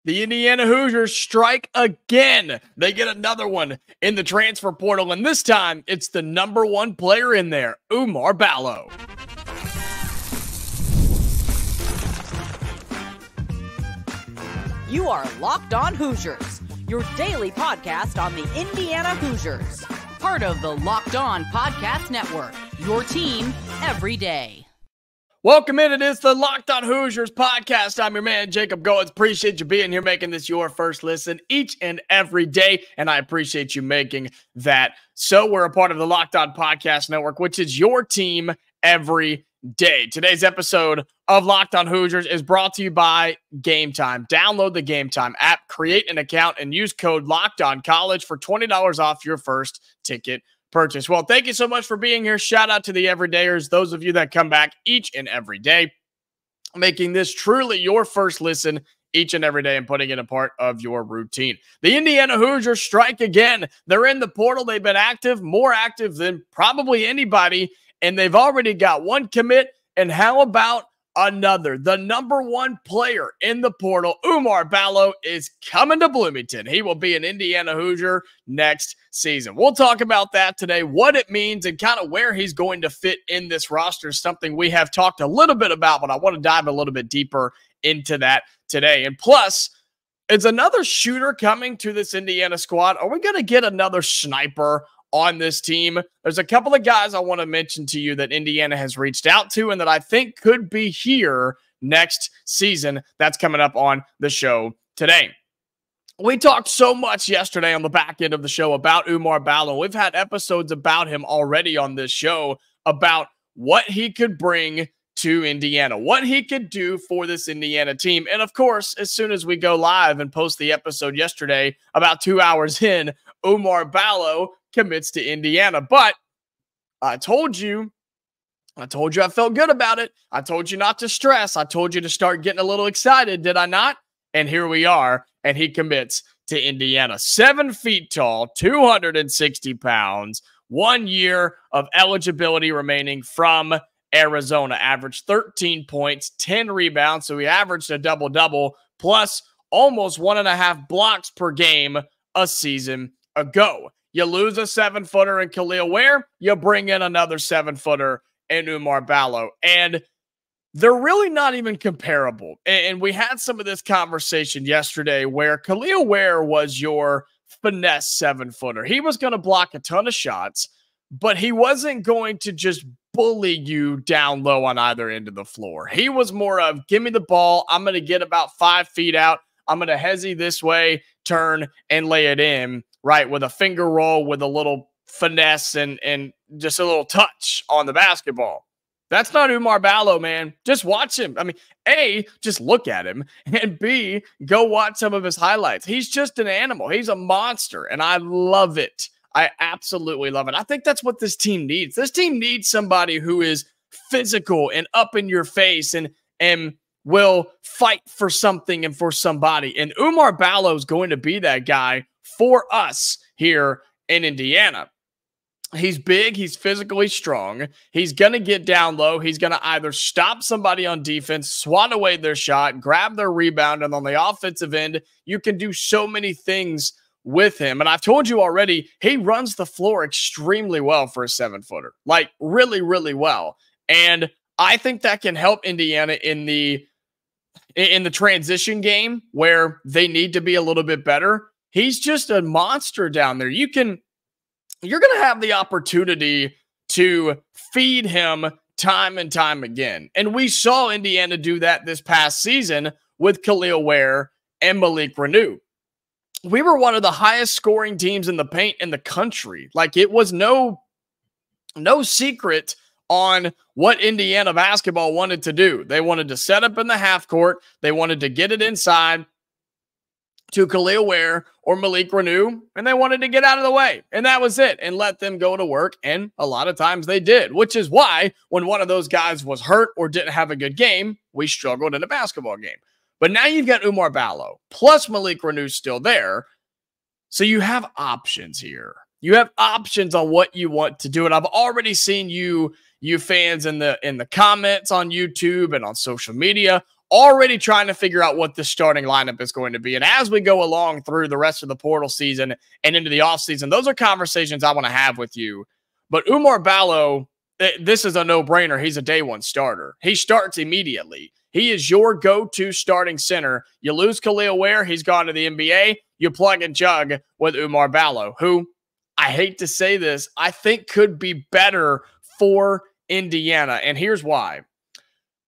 The Indiana Hoosiers strike again. They get another one in the transfer portal, and this time it's the number one player in there, Oumar Ballo. You are Locked On Hoosiers, your daily podcast on the Indiana Hoosiers. Part of the Locked On Podcast Network, your team every day. Welcome in. It is the Locked On Hoosiers podcast. I'm your man, Jacob Goins. Appreciate you being here, making this your first listen each and every day, and I appreciate you making that so. We're a part of the Locked On Podcast Network, which is your team every day. Today's episode of Locked On Hoosiers is brought to you by Game Time. Download the Game Time app, create an account, and use code LOCKEDONCollege for $20 off your first ticket purchase. Well, thank you so much for being here. Shout out to the everydayers, those of you that come back each and every day, making this truly your first listen each and every day and putting it a part of your routine. The Indiana Hoosiers strike again. They're in the portal. They've been active, more active than probably anybody, and they've already got one commit. And how about another? The number one player in the portal, Oumar Ballo, is coming to Bloomington. He will be an Indiana Hoosier next season. We'll talk about that today, what it means, and kind of where he's going to fit in this roster. Something we have talked a little bit about, but I want to dive a little bit deeper into that today. And plus, is another shooter coming to this Indiana squad? Are we going to get another sniper on this team? There's a couple of guys I want to mention to you that Indiana has reached out to and that I think could be here next season. That's coming up on the show today. We talked so much yesterday on the back end of the show about Oumar Ballo. We've had episodes about him already on this show about what he could bring to Indiana, what he could do for this Indiana team. And of course, as soon as we go live and post the episode yesterday, about 2 hours in, Oumar Ballo commits to Indiana. But I told you I felt good about it. I told you not to stress. I told you to start getting a little excited, did I not? And here we are, and he commits to Indiana. 7 feet tall, 260 pounds, 1 year of eligibility remaining from Arizona. Averaged 13 points, 10 rebounds, so he averaged a double-double, plus almost 1.5 blocks per game a season ago. You lose a 7-footer in Kel'el Ware, you bring in another 7-footer in Oumar Ballo. And they're really not even comparable. And we had some of this conversation yesterday where Kel'el Ware was your finesse 7-footer. He was going to block a ton of shots, but he wasn't going to just bully you down low on either end of the floor. He was more of, give me the ball, I'm going to get about 5 feet out, I'm going to hezzy this way, turn, and lay it in, right, with a finger roll, with a little finesse and just a little touch on the basketball. That's not Oumar Ballo, man. Just watch him. I mean, A, just look at him, and B, go watch some of his highlights. He's just an animal. He's a monster, and I love it. I absolutely love it. I think that's what this team needs. This team needs somebody who is physical and up in your face and will fight for something and for somebody. And Oumar Ballo is going to be that guy for us here in Indiana. He's big, he's physically strong, he's going to get down low, he's going to either stop somebody on defense, swat away their shot, grab their rebound, and on the offensive end, you can do so many things with him. And I've told you already, he runs the floor extremely well for a 7-footer, like really, really well. And I think that can help Indiana in the transition game where they need to be a little bit better. He's just a monster down there. You're going to have the opportunity to feed him time and time again. And we saw Indiana do that this past season with Kel'el Ware and Malik Reneau. We were one of the highest scoring teams in the paint in the country. Like, it was no secret on what Indiana basketball wanted to do. They wanted to set up in the half court. They wanted to get it inside to Kel'el Ware or Malik Reneau, and they wanted to get out of the way. And that was it, and let them go to work. And a lot of times they did, which is why when one of those guys was hurt or didn't have a good game, we struggled in a basketball game. But now you've got Oumar Ballo, plus Malik Reneau still there. So you have options here. You have options on what you want to do. And I've already seen you fans in the comments on YouTube and on social media already trying to figure out what the starting lineup is going to be. And as we go along through the rest of the portal season and into the offseason, those are conversations I want to have with you. But Oumar Ballo, this is a no-brainer. He's a day one starter. He starts immediately. He is your go-to starting center. You lose Kel'el Ware, he's gone to the NBA. You plug and chug with Oumar Ballo, who, I hate to say this, I think could be better for Indiana. And here's why.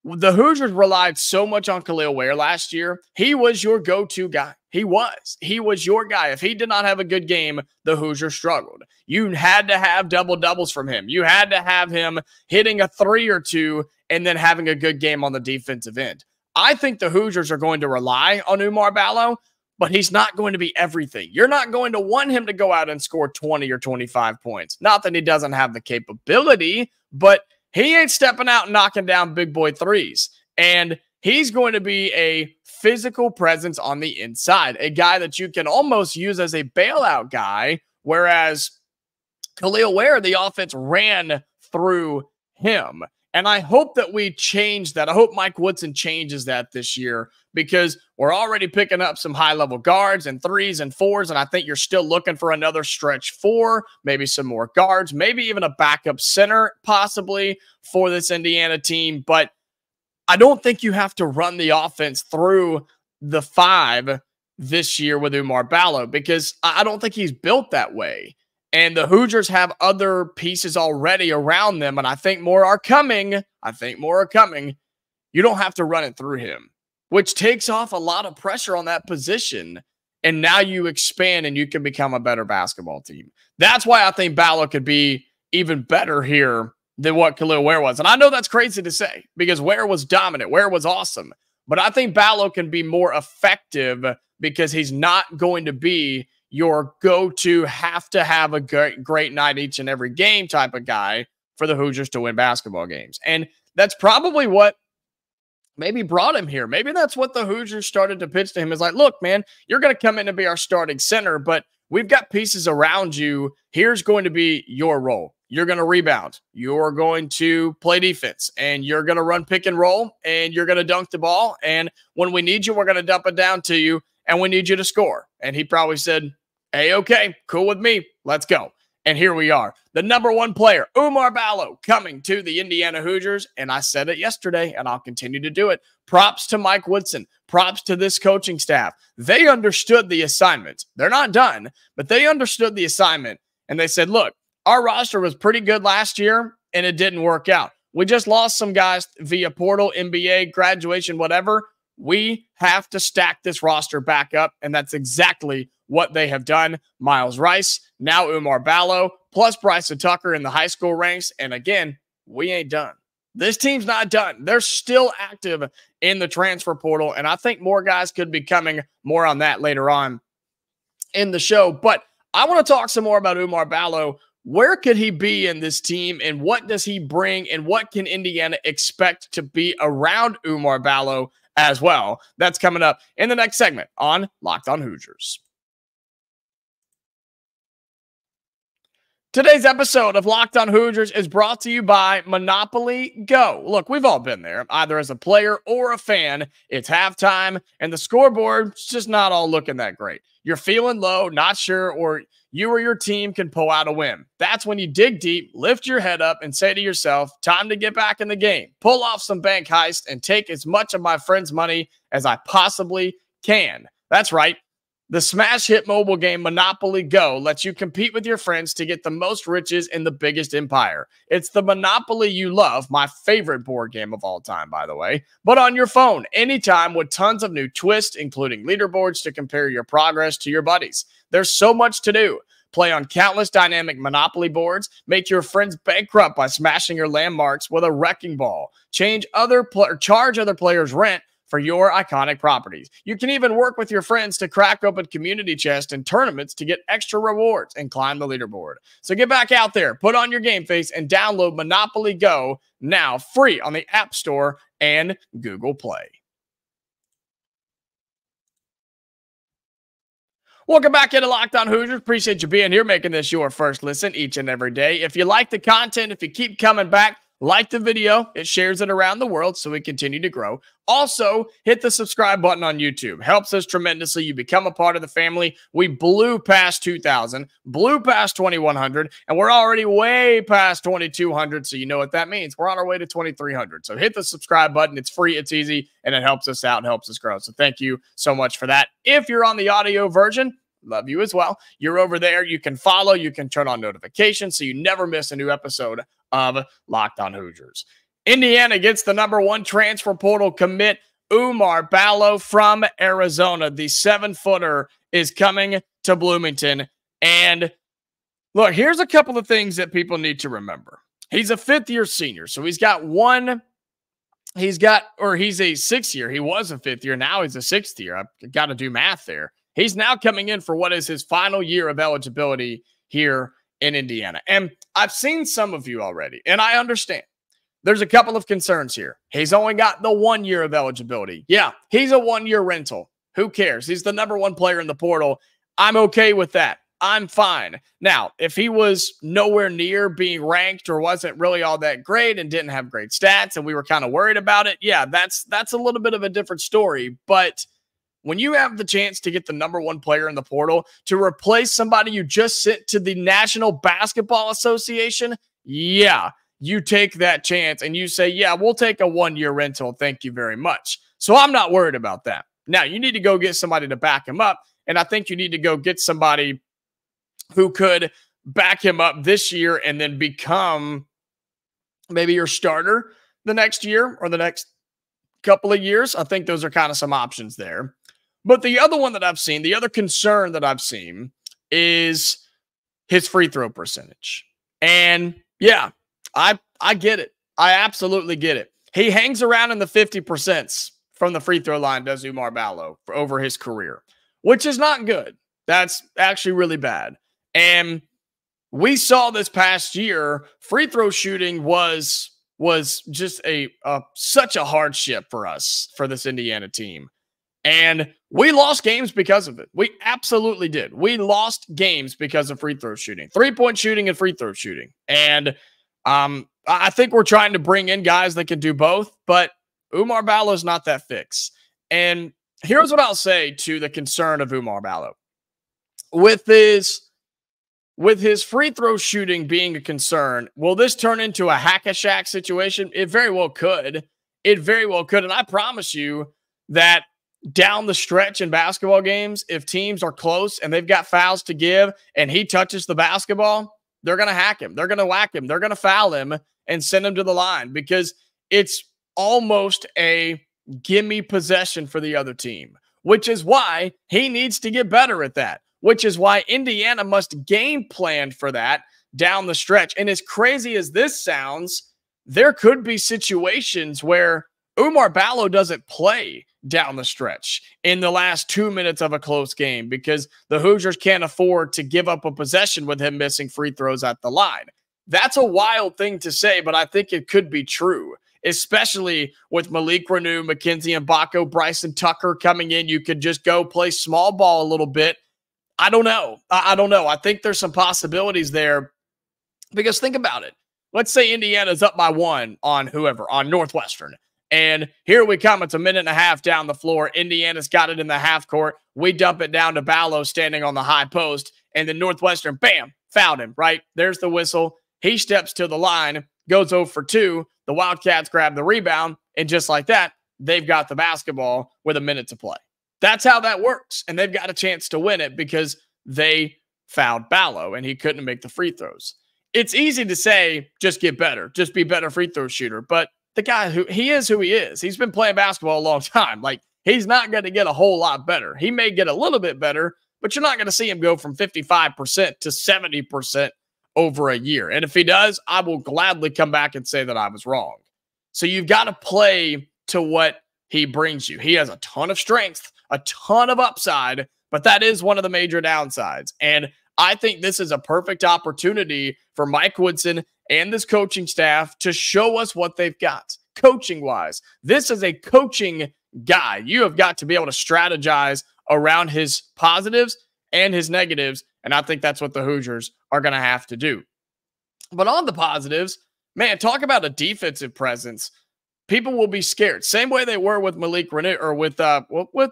The Hoosiers relied so much on Kel'el Ware last year. He was your go-to guy. He was your guy. If he did not have a good game, the Hoosiers struggled. You had to have double-doubles from him. You had to have him hitting a 3 or 2 and then having a good game on the defensive end. I think the Hoosiers are going to rely on Oumar Ballo, but he's not going to be everything. You're not going to want him to go out and score 20 or 25 points. Not that he doesn't have the capability, but he ain't stepping out and knocking down big boy threes. And he's going to be a physical presence on the inside, a guy that you can almost use as a bailout guy, whereas Kel'el Ware, the offense ran through him. And I hope that we change that. I hope Mike Woodson changes that this year, because we're already picking up some high-level guards and 3s and 4s, and I think you're still looking for another stretch 4, maybe some more guards, maybe even a backup center possibly for this Indiana team. But I don't think you have to run the offense through the 5 this year with Oumar Ballo, because I don't think he's built that way. And the Hoosiers have other pieces already around them, and I think more are coming. You don't have to run it through him, which takes off a lot of pressure on that position. And now you expand and you can become a better basketball team. That's why I think Ballo could be even better here than what Kel'el Ware was. And I know that's crazy to say because Ware was dominant. Ware was awesome. But I think Ballo can be more effective because he's not going to be your go-to, have to have a great night each and every game type of guy for the Hoosiers to win basketball games. And that's probably what maybe brought him here. Maybe that's what the Hoosiers started to pitch to him, is like, look, man, you're going to come in and be our starting center, but we've got pieces around you. Here's going to be your role. You're going to rebound. You're going to play defense, and you're going to run pick and roll, and you're going to dunk the ball. And when we need you, we're going to dump it down to you, and we need you to score. And he probably said, hey, okay, cool with me. Let's go. And here we are. The number one player, Oumar Ballo, coming to the Indiana Hoosiers. And I said it yesterday, and I'll continue to do it. Props to Mike Woodson. Props to this coaching staff. They understood the assignment. They're not done, but they understood the assignment. And they said, look, our roster was pretty good last year, and it didn't work out. We just lost some guys via portal, NBA, graduation, whatever. We have to stack this roster back up, and that's exactly what they have done. Myles Rice, now Oumar Ballo, plus Bryson Tucker in the high school ranks. And again, we ain't done. This team's not done. They're still active in the transfer portal, and I think more guys could be coming. More on that later on in the show. But I want to talk some more about Oumar Ballo. Where could he be in this team, and what does he bring, and what can Indiana expect to be around Oumar Ballo as well? That's coming up in the next segment on Locked On Hoosiers. Today's episode of Locked On Hoosiers is brought to you by Monopoly Go. Look, we've all been there, either as a player or a fan. It's halftime, and the scoreboard's just not all looking that great. You're feeling low, not sure, or you or your team can pull out a win. That's when you dig deep, lift your head up, and say to yourself, time to get back in the game. Pull off some bank heist and take as much of my friend's money as I possibly can. That's right. The smash hit mobile game Monopoly Go lets you compete with your friends to get the most riches in the biggest empire. It's the Monopoly you love, my favorite board game of all time, by the way, but on your phone, anytime, with tons of new twists, including leaderboards to compare your progress to your buddies. There's so much to do. Play on countless dynamic Monopoly boards, make your friends bankrupt by smashing your landmarks with a wrecking ball, charge other players rent for your iconic properties. You can even work with your friends to crack open community chests and tournaments to get extra rewards and climb the leaderboard. So get back out there, put on your game face, and download Monopoly Go now, free on the App Store and Google Play. Welcome back into Locked On Hoosiers. Appreciate you being here, making this your first listen each and every day. If you like the content, if you keep coming back, like the video. It shares it around the world so we continue to grow. Also, hit the subscribe button on YouTube. Helps us tremendously. You become a part of the family. We blew past 2,000, blew past 2,100, and we're already way past 2,200, so you know what that means. We're on our way to 2,300. So hit the subscribe button. It's free, it's easy, and it helps us out and helps us grow. So thank you so much for that. If you're on the audio version, love you as well. You're over there. You can follow. You can turn on notifications so you never miss a new episode of Locked On Hoosiers. Indiana gets the #1 transfer portal commit, Oumar Ballo from Arizona. The 7-footer is coming to Bloomington. And look, here's a couple of things that people need to remember. He's a 5th-year senior, so he's a 6th year. He was a 5th year. Now he's a 6th year. I've got to do math there. He's now coming in for what is his final year of eligibility here in Indiana. And I've seen some of you already, and I understand. There's a couple of concerns here. He's only got the 1 year of eligibility. Yeah, he's a 1-year rental. Who cares? He's the #1 player in the portal. I'm okay with that. I'm fine. Now, if he was nowhere near being ranked or wasn't really all that great and didn't have great stats and we were kind of worried about it, yeah, that's a little bit of a different story. But when you have the chance to get the #1 player in the portal to replace somebody you just sent to the National Basketball Association, yeah, you take that chance and you say, yeah, we'll take a 1-year rental. Thank you very much. So I'm not worried about that. Now, you need to go get somebody to back him up. And I think you need to go get somebody who could back him up this year and then become maybe your starter the next year or the next couple of years. I think those are kind of some options there. But the other one that I've seen, the other concern that I've seen is his free throw percentage. And yeah, I get it. I absolutely get it. He hangs around in the 50% from the free throw line, does Oumar Ballo, over his career, which is not good. That's actually really bad. And we saw this past year, free throw shooting was just such a hardship for us, for this Indiana team. And we lost games because of it. We absolutely did. We lost games because of free throw shooting, 3-point shooting and free throw shooting. And I think we're trying to bring in guys that can do both, but Oumar Ballo is not that fix. And here's what I'll say to the concern of Oumar Ballo. With his free throw shooting being a concern, will this turn into a hack-a-shack situation? It very well could. It very well could. And I promise you that down the stretch in basketball games, if teams are close and they've got fouls to give and he touches the basketball, they're going to hack him. They're going to whack him. They're going to foul him and send him to the line because it's almost a gimme possession for the other team, which is why he needs to get better at that, which is why Indiana must game plan for that down the stretch. And as crazy as this sounds, there could be situations where Oumar Ballo doesn't play down the stretch in the last 2 minutes of a close game because the Hoosiers can't afford to give up a possession with him missing free throws at the line. That's a wild thing to say, but I think it could be true, especially with Malik Reneau, Mackenzie Mbako, Bryson Tucker coming in. You could just go play small ball a little bit. I don't know. I don't know. I think there's some possibilities there because think about it. Let's say Indiana's up by 1 on whoever, on Northwestern. And here we come. It's a minute and a half down the floor. Indiana's got it in the half court. We dump it down to Ballo standing on the high post. And then Northwestern, bam, fouled him, right? There's the whistle. He steps to the line, goes 0 for 2. The Wildcats grab the rebound. And just like that, they've got the basketball with a minute to play. That's how that works. And they've got a chance to win it because they fouled Ballo and he couldn't make the free throws. It's easy to say, just get better. Just be a better free throw shooter. But the guy, he is who he is. He's been playing basketball a long time. Like, he's not going to get a whole lot better. He may get a little bit better, but you're not going to see him go from 55% to 70% over a year. And if he does, I will gladly come back and say that I was wrong. So you've got to play to what he brings you. He has a ton of strength, a ton of upside, but that is one of the major downsides. And I think this is a perfect opportunity for Mike Woodson and this coaching staff to show us what they've got coaching-wise. This is a coaching guy. You have got to be able to strategize around his positives and his negatives, and I think that's what the Hoosiers are going to have to do. But on the positives, man, talk about a defensive presence. People will be scared. Same way they were with Malik Reneau, or with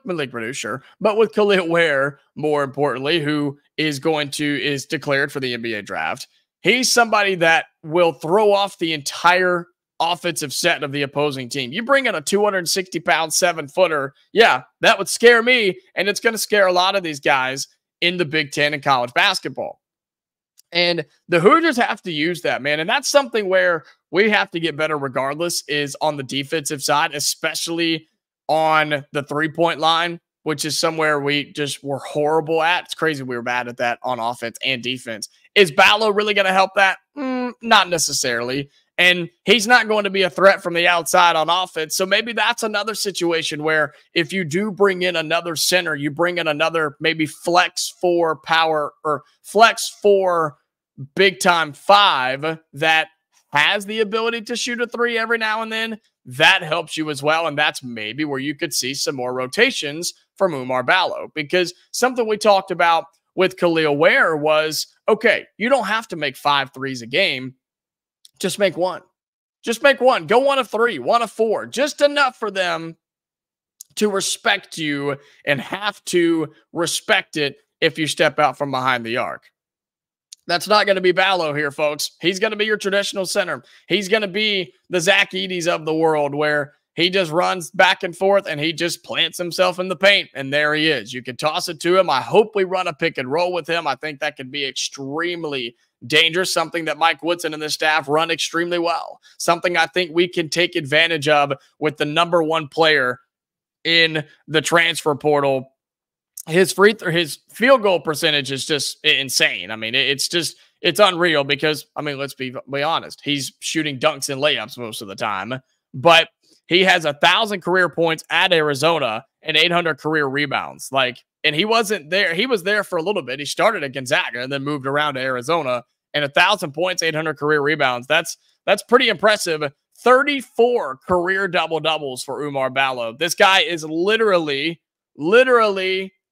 Malik Reneau, sure, but with Kel'el Ware, more importantly, who is declared for the NBA draft. He's somebody that will throw off the entire offensive set of the opposing team. You bring in a 260-pound 7-footer, yeah, that would scare me, and it's going to scare a lot of these guys in the Big Ten and college basketball. And the Hoosiers have to use that, man. And that's something where we have to get better regardless, is on the defensive side, especially on the three-point line, which is somewhere we just were horrible at. It's crazy we were bad at that on offense and defense. Is Ballo really going to help that? Not necessarily. And he's not going to be a threat from the outside on offense. So maybe that's another situation where if you do bring in another center, you bring in another maybe flex 4 power or flex 4 big time 5 that has the ability to shoot a 3 every now and then, that helps you as well. And that's maybe where you could see some more rotations from Oumar Ballo, because something we talked about with Kel'el Ware was, okay, you don't have to make 5 threes a game. Just make one. Just make one. Go 1 of 3, 1 of 4. Just enough for them to respect you and have to respect it if you step out from behind the arc. That's not going to be Ballo here, folks. He's going to be your traditional center. He's going to be the Zach Edey's of the world, where he just runs back and forth and he just plants himself in the paint, and there he is. You can toss it to him. I hope we run a pick and roll with him. I think that could be extremely dangerous, something that Mike Woodson and the staff run extremely well, something I think we can take advantage of with the number 1 player in the transfer portal. His field goal percentage is just insane. I mean, it's unreal because, I mean, let's be honest. He's shooting dunks and layups most of the time, but he has 1,000 career points at Arizona and 800 career rebounds. And he wasn't there. He was there for a little bit. He started at Gonzaga and then moved around to Arizona, and 1,000 points, 800 career rebounds. That's pretty impressive. 34 career double-doubles for Oumar Ballo. This guy is literally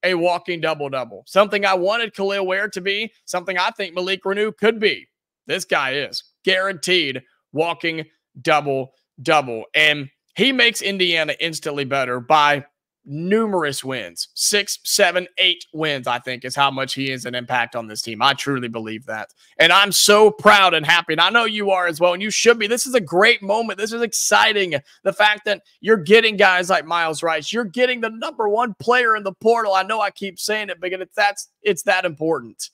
a walking double-double. Something I wanted Kel'el Ware to be, something I think Malik Reneau could be. This guy is guaranteed walking double-double. And he makes Indiana instantly better by numerous wins. 6, 7, 8 wins, I think, is how much he is an impact on this team. I truly believe that. And I'm so proud and happy. And I know you are as well, and you should be. This is a great moment. This is exciting. The fact that you're getting guys like Myles Rice. You're getting the number 1 player in the portal. I know I keep saying it, because it's that important.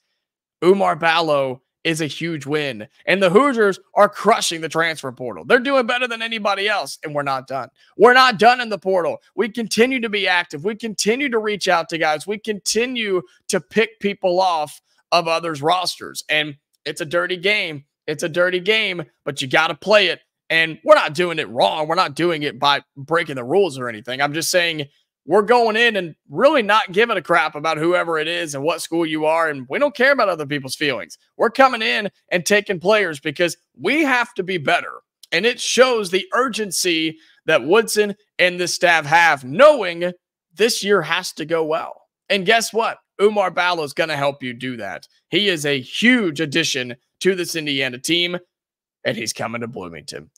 Oumar Ballo is a huge win. And the Hoosiers are crushing the transfer portal. They're doing better than anybody else, and we're not done. We're not done in the portal. We continue to be active. We continue to reach out to guys. We continue to pick people off of others' rosters. And it's a dirty game. It's a dirty game, but you got to play it. And we're not doing it wrong. We're not doing it by breaking the rules or anything. I'm just saying we're going in and really not giving a crap about whoever it is and what school you are, and we don't care about other people's feelings. We're coming in and taking players because we have to be better, and it shows the urgency that Woodson and the staff have, knowing this year has to go well. And guess what? Oumar Ballo is going to help you do that. He is a huge addition to this Indiana team, and he's coming to Bloomington.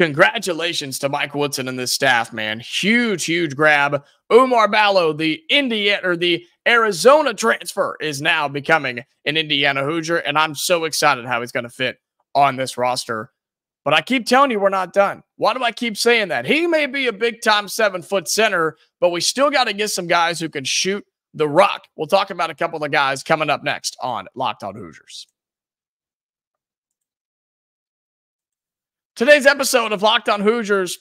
Congratulations to Mike Woodson and this staff, man. Huge, huge grab. Oumar Ballo, the Arizona transfer, is now becoming an Indiana Hoosier, and I'm so excited how he's going to fit on this roster. But I keep telling you we're not done. Why do I keep saying that? He may be a big-time 7-foot center, but we still got to get some guys who can shoot the rock. We'll talk about a couple of guys coming up next on Locked On Hoosiers. Today's episode of Locked On Hoosiers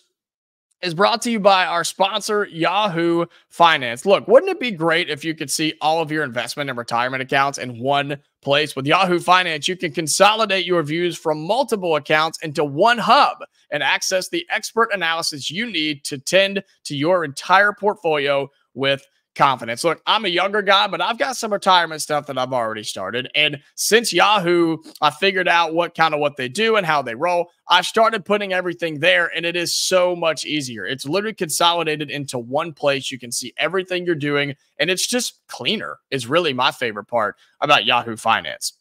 is brought to you by our sponsor, Yahoo Finance. Look, wouldn't it be great if you could see all of your investment and retirement accounts in one place? With Yahoo Finance, you can consolidate your views from multiple accounts into one hub and access the expert analysis you need to tend to your entire portfolio with confidence. Look, I'm a younger guy, but I've got some retirement stuff that I've already started. And since Yahoo, I figured out what they do and how they roll. I've started putting everything there, and it is so much easier. It's literally consolidated into one place. You can see everything you're doing, and it's just cleaner is really my favorite part about Yahoo Finance.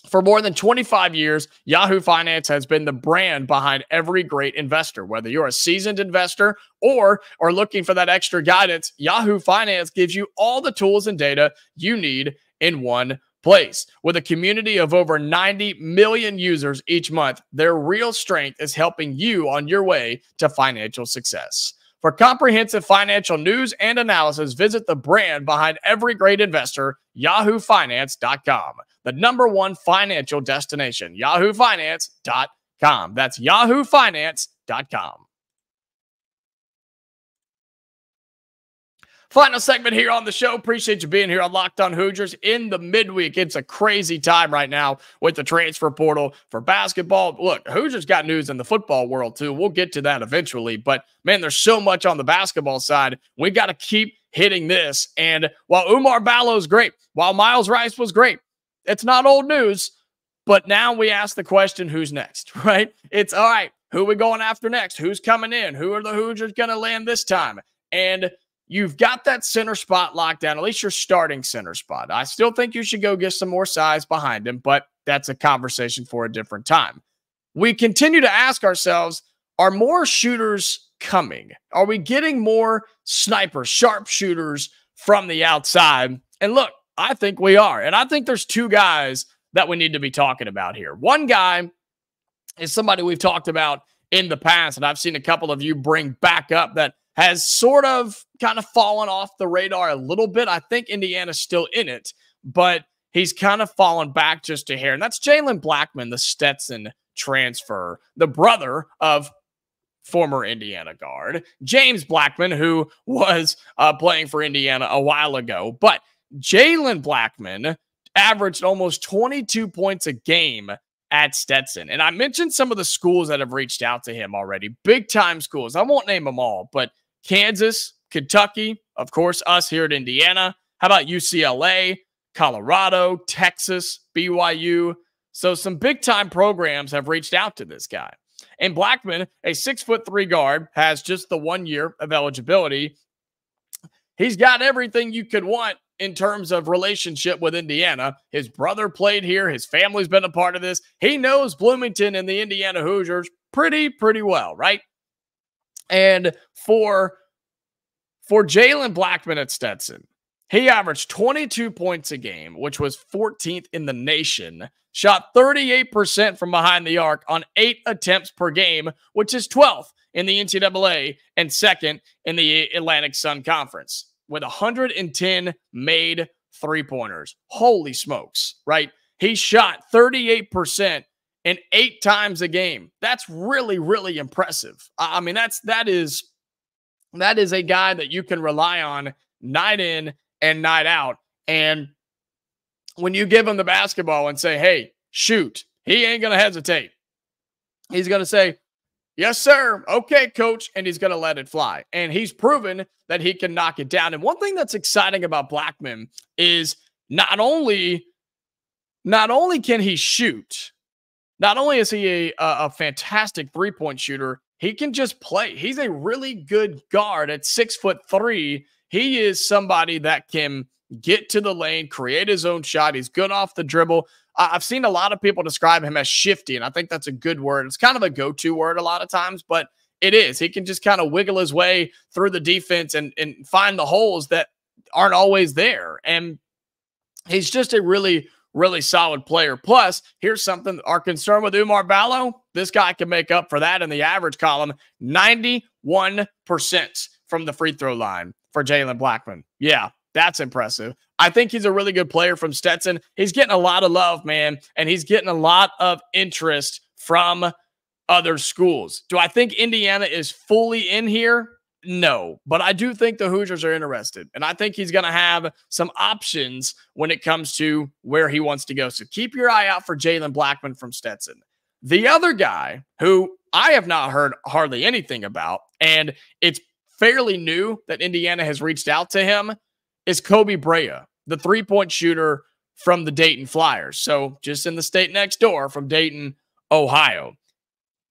For more than 25 years, Yahoo Finance has been the brand behind every great investor. Whether you're a seasoned investor or are looking for that extra guidance, Yahoo Finance gives you all the tools and data you need in one place. With a community of over 90 million users each month, their real strength is helping you on your way to financial success. For comprehensive financial news and analysis, visit the brand behind every great investor, yahoofinance.com. The number one financial destination, yahoofinance.com. That's yahoofinance.com. Final segment here on the show. Appreciate you being here on Locked On Hoosiers in the midweek. It's a crazy time right now with the transfer portal for basketball. Look, Hoosiers got news in the football world too. We'll get to that eventually. But, man, there's so much on the basketball side. We got to keep hitting this. And while Oumar Ballo is great, while Myles Rice was great, it's not old news. But now we ask the question, who's next, right? It's, all right, who are we going after next? Who's coming in? Who are the Hoosiers going to land this time? And you've got that center spot locked down, at least your starting center spot. I still think you should go get some more size behind him, but that's a conversation for a different time. We continue to ask ourselves, are more shooters coming? Are we getting more snipers, sharpshooters from the outside? And look, I think we are. And I think there's two guys that we need to be talking about here. One guy is somebody we've talked about in the past, and I've seen a couple of you bring back up that has sort of kind of fallen off the radar a little bit. I think Indiana's still in it, but he's kind of fallen back just a hair. And that's Jalen Blackman, the Stetson transfer, the brother of former Indiana guard James Blackman, who was playing for Indiana a while ago. But Jalen Blackman averaged almost 22 points a game at Stetson. And I mentioned some of the schools that have reached out to him already. Big-time schools. I won't name them all, but Kansas, Kentucky, of course, us here at Indiana. How about UCLA, Colorado, Texas, BYU? So some big-time programs have reached out to this guy. And Blackman, a 6'3" guard, has just the 1 year of eligibility. He's got everything you could want in terms of relationship with Indiana. His brother played here. His family's been a part of this. He knows Bloomington and the Indiana Hoosiers pretty well, right? And for Jalen Blackman at Stetson, he averaged 22 points a game, which was 14th in the nation, shot 38% from behind the arc on 8 attempts per game, which is 12th in the NCAA and 2nd in the Atlantic Sun Conference, with 110 made three-pointers. Holy smokes, right? He shot 38% and 8 times a game. That's really impressive. I mean, that is a guy that you can rely on night in and night out. And when you give him the basketball and say, hey, shoot, he ain't going to hesitate. He's going to say, yes, sir. Okay, coach. And he's going to let it fly. And he's proven that he can knock it down. And one thing that's exciting about Blackman is not only can he shoot, not only is he a fantastic three-point shooter, he can just play. He's a really good guard at 6'3". He is somebody that can get to the lane, create his own shot. He's good off the dribble. I've seen a lot of people describe him as shifty, and I think that's a good word. It's kind of a go-to word a lot of times, but it is. He can just kind of wiggle his way through the defense and find the holes that aren't always there. And he's just a really solid player. Plus, here's something, our concern with Oumar Ballo, this guy can make up for that in the average column. 91% from the free throw line for Jalen Blackman. Yeah, that's impressive. I think he's a really good player from Stetson. He's getting a lot of love, man, and he's getting a lot of interest from other schools. Do I think Indiana is fully in here? No, but I do think the Hoosiers are interested, and I think he's going to have some options when it comes to where he wants to go. So keep your eye out for Jalen Blackman from Stetson. The other guy who I have not heard hardly anything about, and it's fairly new that Indiana has reached out to him, is Kobe Brea, the three-point shooter from the Dayton Flyers. So just in the state next door from Dayton, Ohio.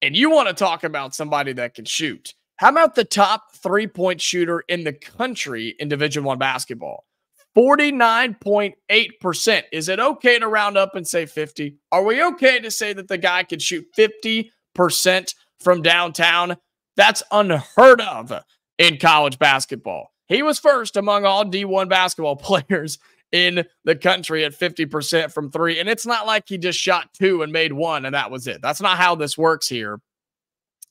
And you want to talk about somebody that can shoot. How about the top three-point shooter in the country in Division I basketball? 49.8%. Is it okay to round up and say 50? Are we okay to say that the guy could shoot 50% from downtown? That's unheard of in college basketball. He was first among all D1 basketball players in the country at 50% from three. And it's not like he just shot 2 and made 1 and that was it. That's not how this works here.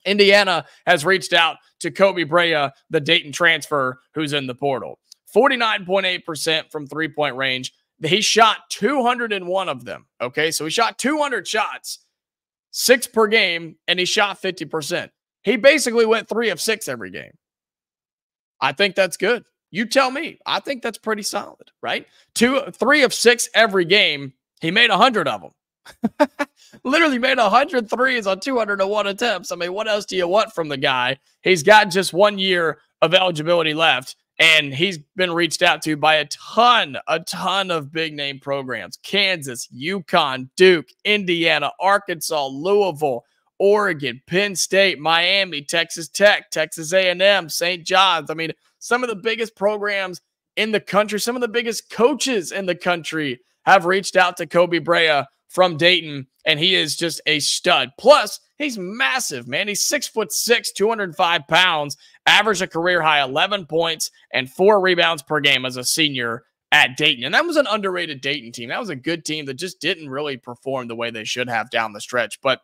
Indiana has reached out to Kobe Brea, the Dayton transfer who's in the portal. 49.8% from three-point range. He shot 201 of them. Okay, so he shot 200 shots, 6 per game, and he shot 50%. He basically went 3 of 6 every game. I think that's good. You tell me. I think that's pretty solid, right? 3 of 6 every game. He made 100 of them. Literally made 100 threes on 201 attempts. I mean, what else do you want from the guy? He's got just 1 year of eligibility left, and he's been reached out to by a ton of big-name programs. Kansas, UConn, Duke, Indiana, Arkansas, Louisville, Oregon, Penn State, Miami, Texas Tech, Texas A&M, St. John's. I mean, some of the biggest programs in the country, some of the biggest coaches in the country have reached out to Kobe Brea from Dayton, and he is just a stud. Plus, he's massive, man. He's 6'6", 205 pounds, averaged a career high 11 points and 4 rebounds per game as a senior at Dayton. And that was an underrated Dayton team. That was a good team that just didn't really perform the way they should have down the stretch. But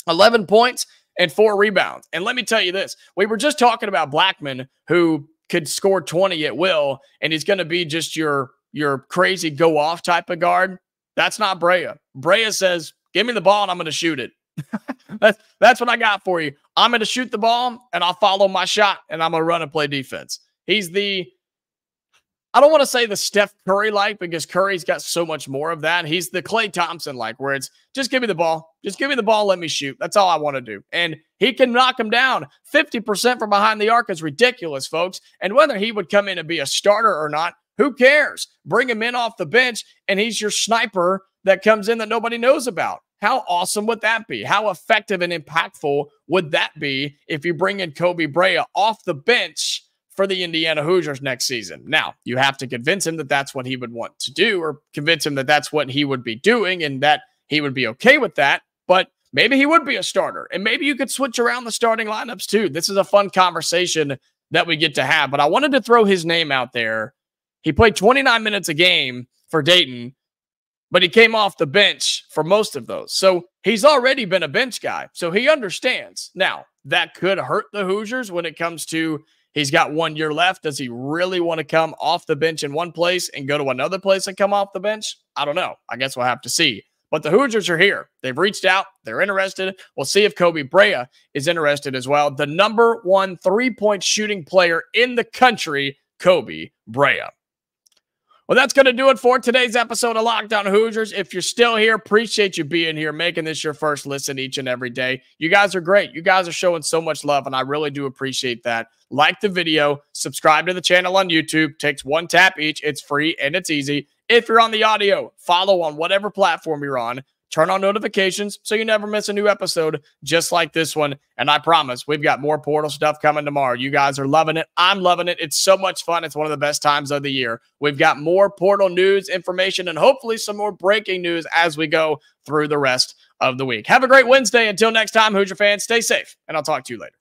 11 points and 4 rebounds. And let me tell you this. We were just talking about Blackman, who could score 20 at will, and he's going to be just your crazy go-off type of guard. That's not Brea. Brea says, give me the ball and I'm going to shoot it. That's what I got for you. I'm going to shoot the ball and I'll follow my shot and I'm going to run and play defense. He's I don't want to say the Steph Curry-like because Curry's got so much more of that. He's the Klay Thompson-like where it's just give me the ball. Just give me the ball, let me shoot. That's all I want to do. And he can knock him down. 50% from behind the arc is ridiculous, folks. And whether he would come in and be a starter or not, who cares? Bring him in off the bench, and he's your sniper that comes in that nobody knows about. How awesome would that be? How effective and impactful would that be if you bring in Kobe Brea off the bench for the Indiana Hoosiers next season? Now, you have to convince him that that's what he would want to do, or convince him that that's what he would be doing and that he would be okay with that. But maybe he would be a starter, and maybe you could switch around the starting lineups too. This is a fun conversation that we get to have, but I wanted to throw his name out there. He played 29 minutes a game for Dayton, but he came off the bench for most of those. So he's already been a bench guy, so he understands. Now, that could hurt the Hoosiers when it comes to he's got 1 year left. Does he really want to come off the bench in one place and go to another place and come off the bench? I don't know. I guess we'll have to see. But the Hoosiers are here. They've reached out. They're interested. We'll see if Kobe Brea is interested as well. The number 1 3-point shooting player in the country, Kobe Brea. Well, that's going to do it for today's episode of Locked On Hoosiers. If you're still here, appreciate you being here, making this your first listen each and every day. You guys are great. You guys are showing so much love, and I really do appreciate that. Like the video, subscribe to the channel on YouTube. Takes 1 tap each. It's free, and it's easy. If you're on the audio, follow on whatever platform you're on. Turn on notifications so you never miss a new episode just like this one. And I promise we've got more portal stuff coming tomorrow. You guys are loving it. I'm loving it. It's so much fun. It's one of the best times of the year. We've got more portal news, information, and hopefully some more breaking news as we go through the rest of the week. Have a great Wednesday. Until next time, Hoosier fans, stay safe, and I'll talk to you later.